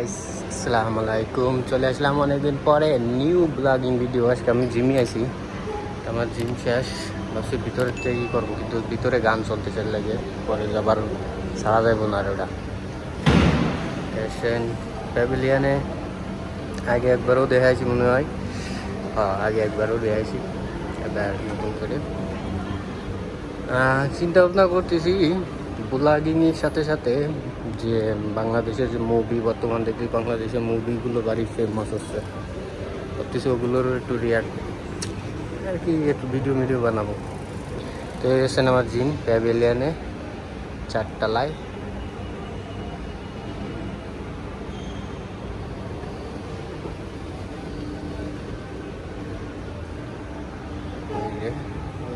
Guys, আসসালামু আলাইকুম। চলে আসলাম অনেকদিন পরে নিউ ব্লগিং ভিডিও। আজকে আমি জিমে আছি, আমার জিম শেষ। ভাবছি ভিতরে থেকে ই করবো, কিন্তু ভিতরে গান চলতে চাই লাগে, পরে যাবার সারা যাইব না। আর ওটা এশিয়ান প্যাভিলিয়ানে আগে একবারও দেখাইছি মনে হয়। হ্যাঁ, আগে একবারও দেখাইছি, এবার নতুন করে চিন্তা ভাবনা করতেছি ব্লগিংয়ের সাথে সাথে যে বাংলাদেশের যে মুভি, বর্তমান দেখি বাংলাদেশের মুভিগুলো বাড়ি ফেমাস হচ্ছে, ভাবতেছি ওগুলোর একটু রিয়াক্ট আর কি, একটু ভিডিও বানাবো। তো এসেছেন আমার জিম প্যাভিলিয়ানে, 4 তলায়।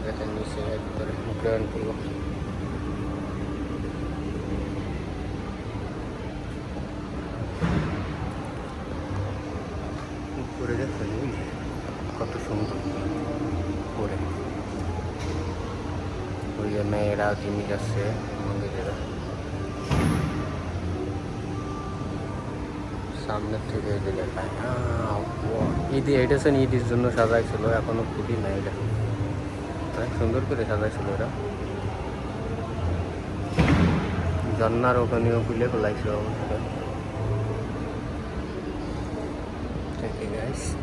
দেখেন নিচে একবারে গ্রাউন্ড করবো। উপরে দেখেন কত সুন্দর করে, ওই যে মেয়েরা জিমি যাচ্ছে মন্দিরেরা, সামনের থেকে এই যে দেখায়। ঈদে এটাছেন, ঈদের জন্য সাজাইছিল, এখনো খুবই না। এটা অনেক সুন্দর করে সাজাইছিল এরা। ঝর্নার ওখানেও খুলে ফেলাইছিল অবস্থা।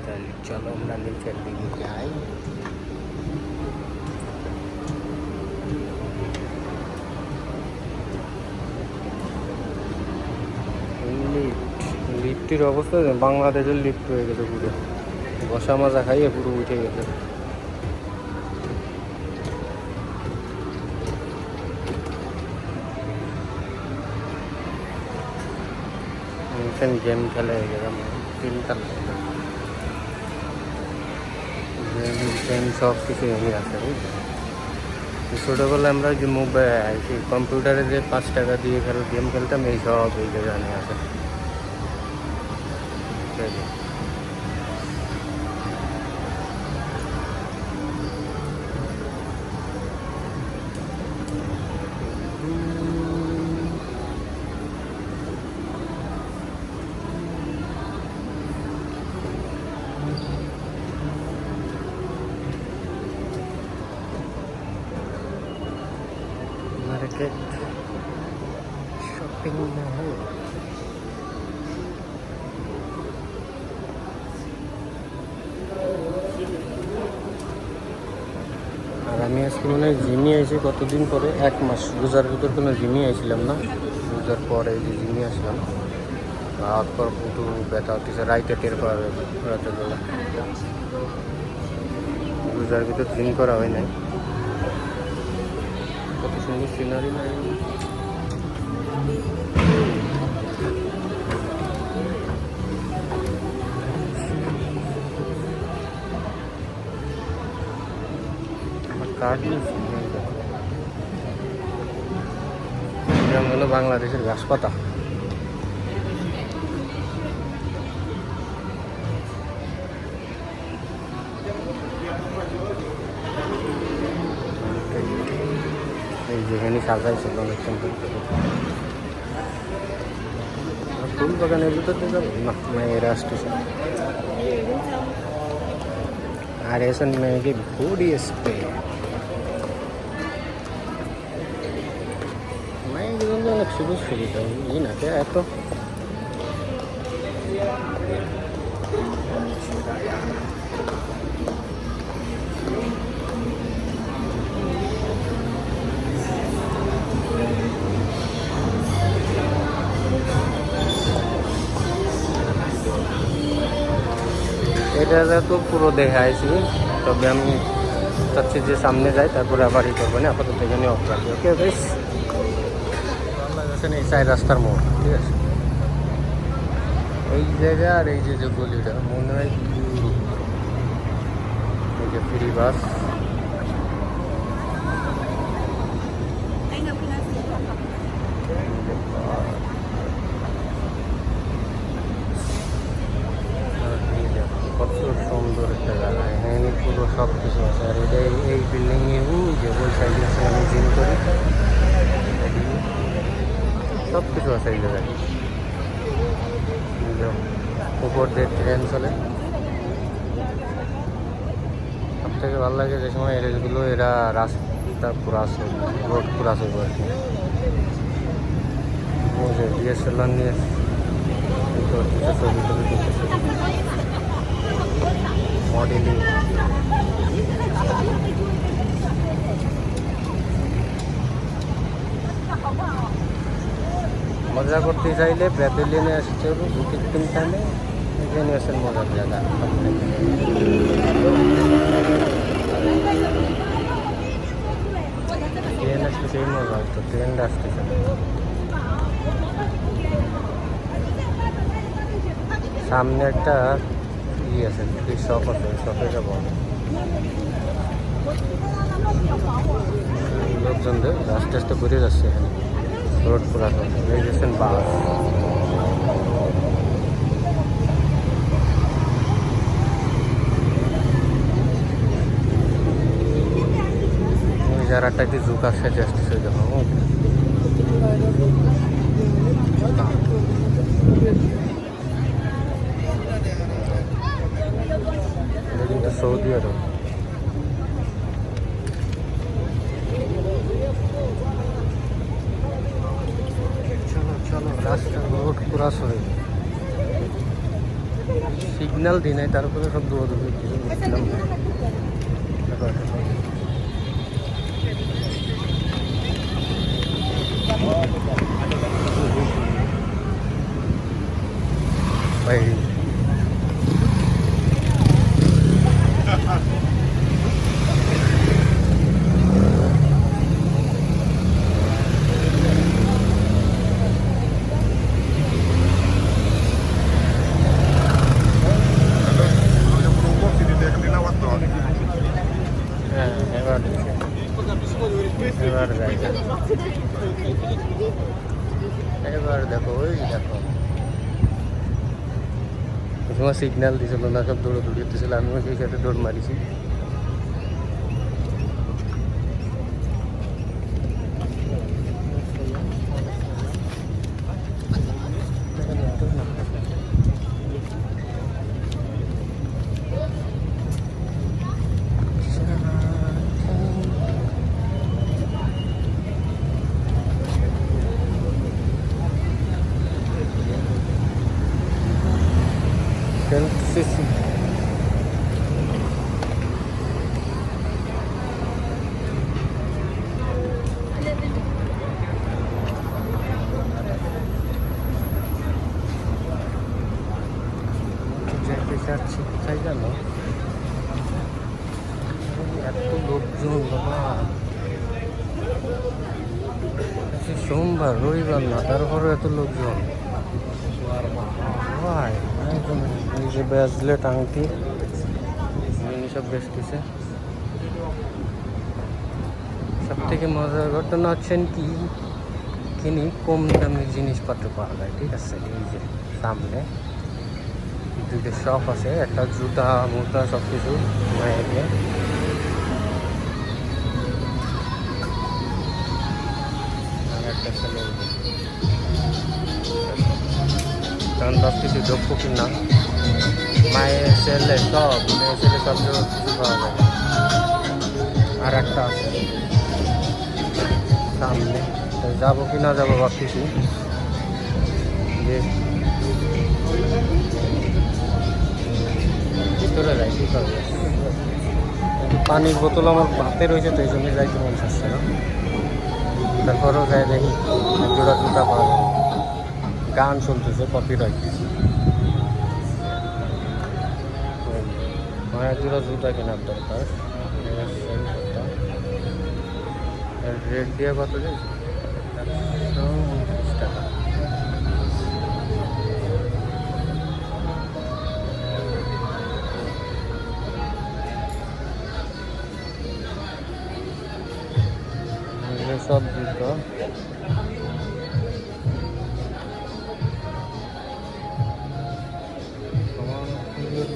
তাহলে চলো আমরা নিচের দিকে যাই। লিফটের অবস্থা বাংলাদেশের লিফট হয়ে গেছে পুরো, বসা মাজা খাইয়ে পুরো উঠে গেছে। গেম খেলে হয়ে গেলাম 3টা গেম, সব কিছু এমনি আছে বুঝলি। ছোটোবেলায় আমরা যে মোবাইল কম্পিউটারে যে 5 টাকা দিয়ে গেম খেলতাম, এই সব এই জায়গায় আছে। মার্কেট, শপিং মহল। আর আমি আজকে মনে হয় জিমে আইছি কতদিন পরে, 1 মাস। রোজার ভিতর কোনো জিমে আইছিলাম না, রোজার পরে এই যে জিমে আসলাম। রাত পর একটু ব্যথা হতেছে, রাইতে টের পাওয়া যাবে রাতের বেলা। রোজার ভিতর জিম করা হয় নাই। কত সুন্দর সিনারি নাই। আমার কার্ড হলো বাংলাদেশের গাছপাতা। এই যেখানে সাজাইছে অনেক সুন্দর করে। ফুল বাগানের ভিতর দিয়ে যাবো না, মেয়েরা আসতেছে। আর এসন মেয়েকে বডি স্প্রে, মায়ের জন্য অনেক সুযোগ সুবিধা ই না এত। এটা তো পুরো দেখাইছি, তবে আমি চাচ্ছি যে সামনে যাই, তারপরে আবার ই করবো না। আপাতত এখানে অফ রাখি। ওকে বেশ, আমরা গেছেন এই 4 রাস্তার মোড়, ঠিক আছে। এই জায়গা আর এই যে গলিটা মনে হয় এই যে ফ্রি বাস। কত সুন্দর একটা জায়গা, এখানে পুরো সব কিছু আছে। আর এটা এই বিল্ডিংয়ে যে ওই সাইডে আছে, আমি জিম করি, সব কিছু আছে এই জায়গায়। উপর দিয়ে ট্রেন চলে। সব থেকে ভালো লাগে যে সময় এগুলো এরা রাস্তা ক্রস রোড ক্রস হইব আর কি। ডিএসএলআর নিয়ে ছবি টবি তুলতেছে, মডেলিং। মজা করতে চাইলে প্যাভিলিয়নে আসতে হবে, বুকিং কিনতে হলে এখানে আসেন মজার জায়গা। ট্রেন আসলে সেই মজা হতো, ট্রেনটা আসতেছে। সামনে একটা আছে, শপ আছে, শপে যাবো। লোকজনদের আস্তে আস্তে ঘুরে যাচ্ছে এখানে রোড পুরা এই গেছেন বাস। যারা টাইপের জুকার সাথে আসতেছে দেখো, কিন্তু সৌদি আরব। চলো চলো, রাস্তা রোড ক্রস হয়ে সিগন্যাল দিই নাই, তারপরে সব দৌড়াদৌড়ি বুঝছিলাম। ভাই এবার জায়গা, এবার দেখো ওই দেখো তোমার সিগন্যাল দিয়েছিল না, সব দৌড়াদৌড়ি হতেছিল, আমিও সেই সাথে দৌড় মারিছি। Sesi. যাচ্ছি কোথায় গেল, এত লোকজন বাবা। সোমবার রবিবার না, তারপরে এত লোকজন। এই যে ব্রেসলেট আংটি সব বেচতেছে। সব থেকে মজার ঘটনা হচ্ছেন কি কিনি কম দামি জিনিসপত্র পাওয়া যায়, ঠিক আছে। এই যে সামনে দুটো শপ আছে, একটা জুতা মুতা সব কিছু মায়েকে। একটা ছেলে কারণ সব কিছু দ্রব্য কিনা, মায়ের ছেলে সব, মেয়ের ছেলে সব কিছু পাওয়া যায়। আর একটা আছে সামনে, যাবো কি না যাবো ভাবতেছি। যে ভিতরে যাই কি করবে, পানির বোতল আমার হাতে রয়েছে, তো এই জন্য যাইতে মন চাচ্ছে না। তারপরেও যাই দেখি জোড়া জুতা পাওয়া যায়। গান চলতেছে, কপিরাইট। আমার জোড়া জুতা কেনার দরকার। রেট দিয়ে কত দিয়েছে, 129 টাকা। সব জুতো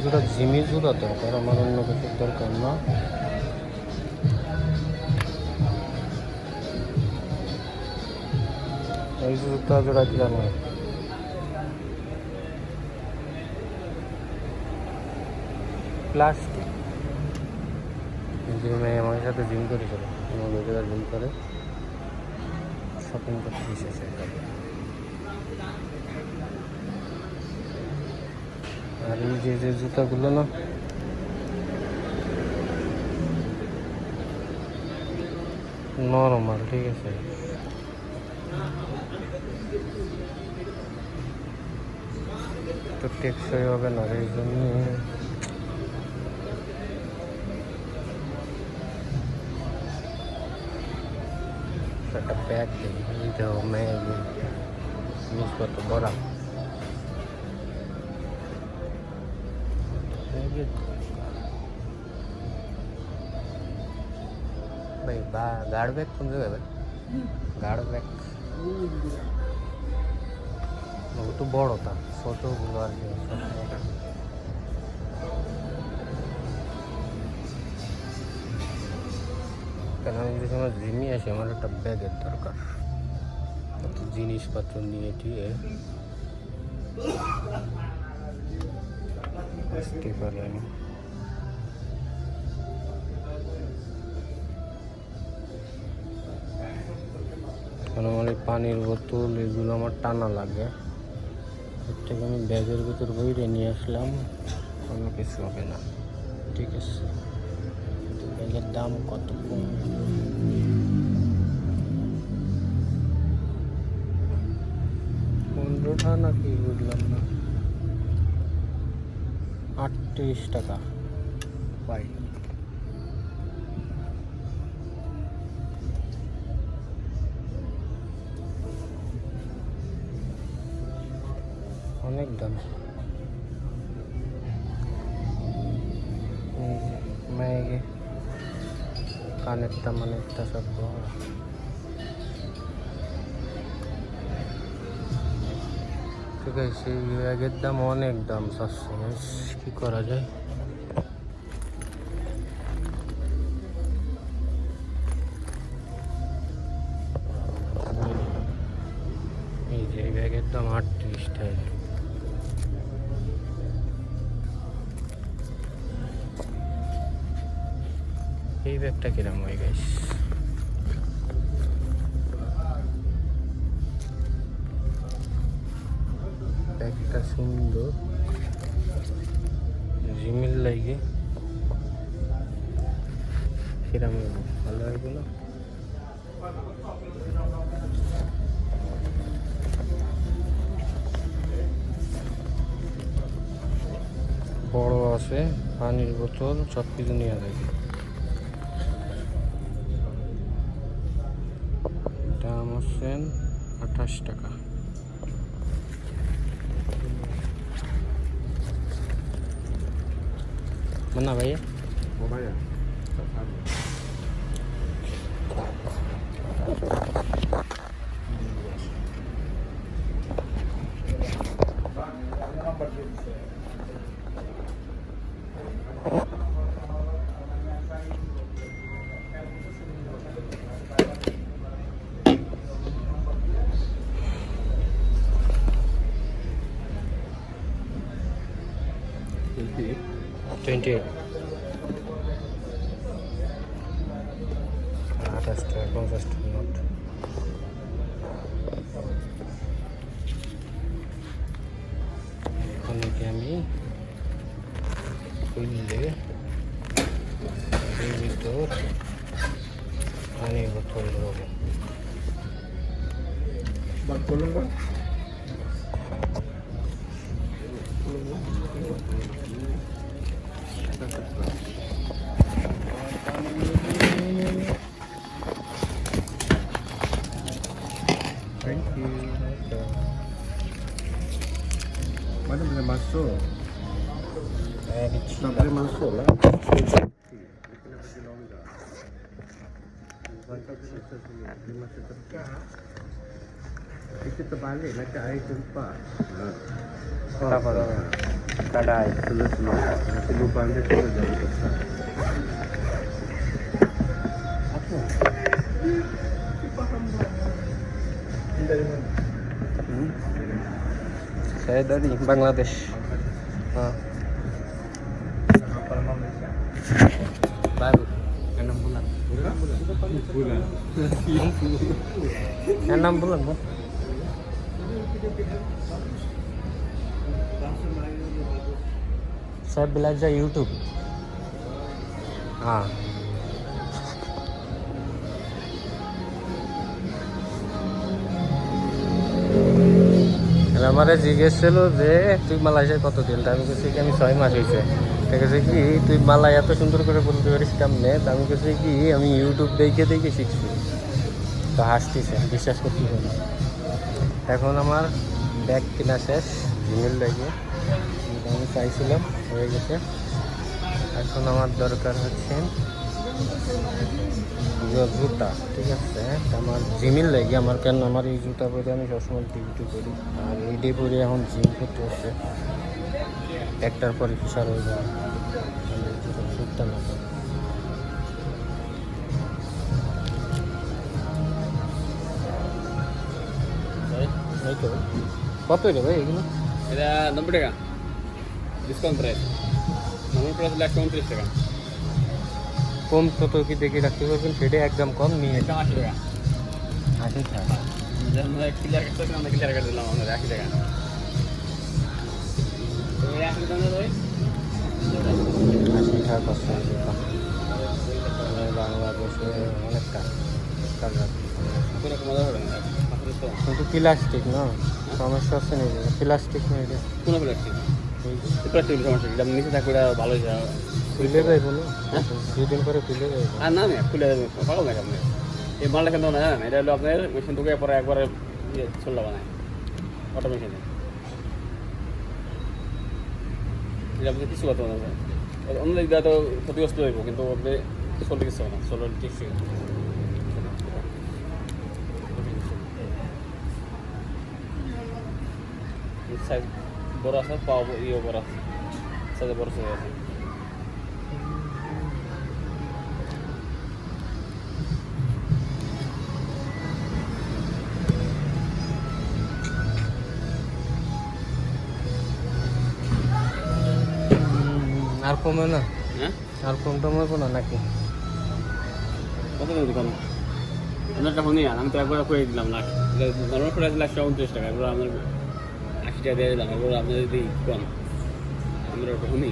জোড়া জিমি জুতা দরকার, আমার অন্য কিছুর দরকার না। এই জুতা জোড়া দিলাম। প্লাস্টিক। জিমে আমার সাথে জিম করেছিল, আমার জায়গায় জিম করে শপিং করতে এসেছে। আর এই যে জুতাগুলো না, নরমাল, ঠিক আছে। তো টেকসই হবে না, এই জন্য একটা ব্যাগ দিই, জিনিসপত্র ভরা। ভাই বা গার্ড ব্যাগ কোন জায়গায় ভাই? গার্ড ব্যাগ তো বড়, তা ছোটগুলো আর কি। কেন আমি যদি আমার জিমে আসি, আমার একটা ব্যাগের দরকার, জিনিসপত্র নিয়ে টিয়ে আসতে পারি আমি। কারণ আমার এই পানির বোতল এগুলো আমার টানা লাগে, এর থেকে আমি ব্যাগের ভিতর বইরে নিয়ে আসলাম, কোনো কিছু হবে না, ঠিক আছে। ব্যাগের দাম কত? 15টা নাকি বুঝলাম না, 38 টাকা পাই। অনেক দাম। ম্যাগে কানেরটা মানেরটা সব বড়। ঠিক আছে, এই ব্যাগের দাম অনেক দাম, 700। কি করা যায়? এই যে ব্যাগের দাম 38 টাকা। এই ব্যাগটা কিরম হয় গাইস? ব্যাগটা সুন্দর, জিমের লাগে কিরম ভালো হবে না? বড় আছে, পানির বোতল সব কিছু নিয়ে যাবে। দাম হচ্ছে 28 টাকা। mana ভাইয়া? ও ভাইয়া টোয়েন্টি 28 টাকা 50 টাকা নোট। অনেকে আমি খুললে এর ভিতর পানির বোতল দেবো। Thank you. Mana boleh masuk? Tak boleh masuk lah. Kita terbalik nak air tempat. Apa? Kadai. Selesai. Nanti lubang dia sudah jadi besar. Apa? Dari mana? Saya dari Bangladesh. বুলা এর নাম বলুন না। सब बिलाजा यूट्यूब हाँ আমারে জিজ্ঞেস ছিল যে তুই মালয়েশিয়ায় কতদিন তা আমি বলছি কি আমি 6 মাস হয়েছে ঠিক আছে কি তুই মালয় এত সুন্দর করে বলতে পারিস কেমনে তা আমি বলছি কি আমি ইউটিউব দেখে দেখে শিখছি তো হাসতেছে বিশ্বাস করতে হবে না। এখন আমার ব্যাগ কেনা শেষ জিমেল লাগে আমি চাইছিলাম হয়ে গেছে এখন আমার দরকার হচ্ছে জুতা ঠিক আছে আমার জিমেল লাগে আমার কেন আমার এই জুতা পরে আমি সবসময় ডিউটি করি আর এই ডে পরে এখন জিম করতে হচ্ছে একটার পরে ফিসার হয়ে যায় জুতা না কত রে ভাই এগুলো এটা 90 টাকা ডিসকাউন্ট প্রাইস নর্মাল প্রাইস 129 টাকা কম কত কি দেখে রাখতে পারবেন সেটা একদম কম নিয়ে এটা 80 টাকা 80 টাকা আমরা ক্লিয়ার করতে আমরা ক্লিয়ার করে দিলাম আমরা 80 টাকা তো এই 80 টাকা দেয় 80 টাকা কষ্ট বাংলাদেশে অনেক টাকা কোনো মজা হবে না মাত্র তো কিন্তু প্লাস্টিক না সমস্যা হচ্ছে না প্লাস্টিক নেই রে কোনো প্লাস্টিক প্লাস্টিক সমস্যা এটা নিচে থাকবে এটা ভালো যায় খুলে যায় বলো দুদিন পরে খুলে যায় আর না না খুলে পাগল না আপনি এই মালটা কেন না এটা হলো আপনার মেশিন ঢুকে পরে একবারে চললা বানায় অটো মেশিনে এটা আপনি কিছু কথা না অন্য দিক দিয়ে তো ক্ষতিগ্রস্ত হইব কিন্তু আপনি চলতে কিছু না চলো ঠিক আছে সাইজ বড় আছে পাও ইয়ে বড় আছে সাইজ বড় সাইজ আছে আর কমে না হ্যাঁ আর কম টমে কোনো নাকি কত দাম দোকান আপনার টাকা নিয়ে আমি তো একবার করে দিলাম না নর্মাল প্রাইস 129 টাকা এবার আপনার 80 টাকা দিয়ে দিলাম এবার আপনার যদি কম আমরা ওটা শুনি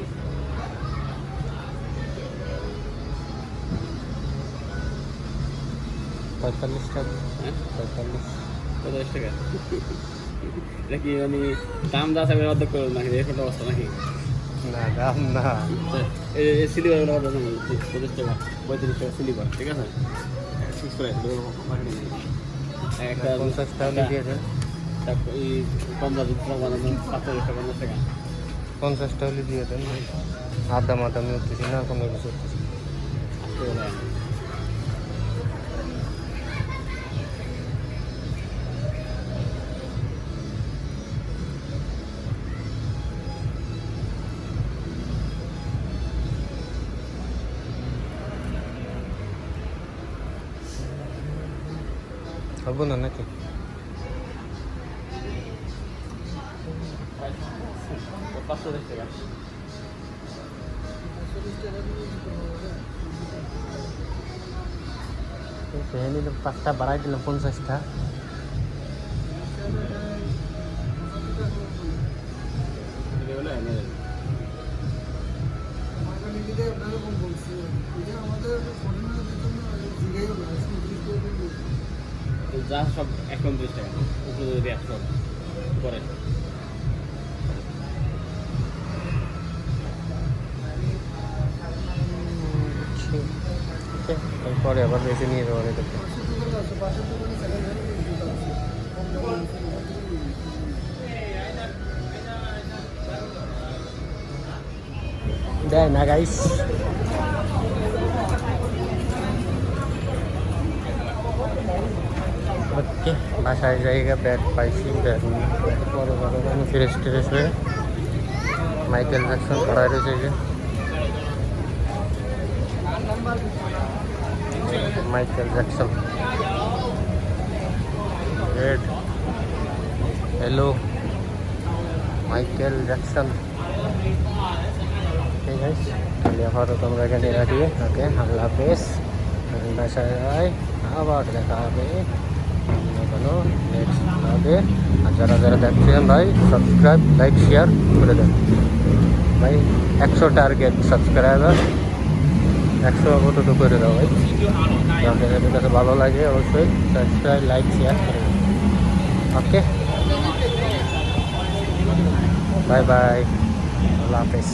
45 টাকা হ্যাঁ 45 50 টাকা এটা কি মানে দাম দা থাকবে অর্ধেক করে নাকি এরকম অবস্থা নাকি না দাম না এই সিলিভার অর্ডার নেই 50 টাকা 35 টাকা সিলিভার ঠিক আছে ফিক্স প্রাইস একটা 50 টাকা দিয়ে দেন তারপর এই 15 টাকা বানানো 50 টাকা 50 টাকা 50 টাকা দিয়ে দেন আধা মাথা আমি উঠতেছি না কোনো কিছু উঠতেছি হবে না নাকি 510 টাকা সেখানে তো 5টা বাড়াই দিলাম 50টা যা সব 129 টাকা উপরে যদি 100 করে তারপরে আবার বেশি নিয়ে যাওয়ার এটা দেয় না গাইস ওকে বাসায় জায়গা ব্যাগ পাইছি ব্যাগ পরে আমি ফ্রেশ ট্রেশ হয়ে মাইকেল জ্যাকসন পড়ায় রয়েছে যে Michael Jackson red hello Michael Jackson ঠিক আছে তাহলে আপাতত আমরা এখানে রাখি ওকে আল্লাহ হাফেজ বাসায় যাই, আবার দেখা হবে কোনো নেক্সট ব্লগে। আর যারা যারা দেখছেন ভাই সাবস্ক্রাইব লাইক শেয়ার করে দেন ভাই। 100 টার্গেট সাবস্ক্রাইবার, 100 কতটুকু করে দাও ভাই। যাদের কাছে ভালো লাগে অবশ্যই সাবস্ক্রাইব লাইক শেয়ার করে দেন। ওকে, বাই বাই, আল্লাহ হাফেজ।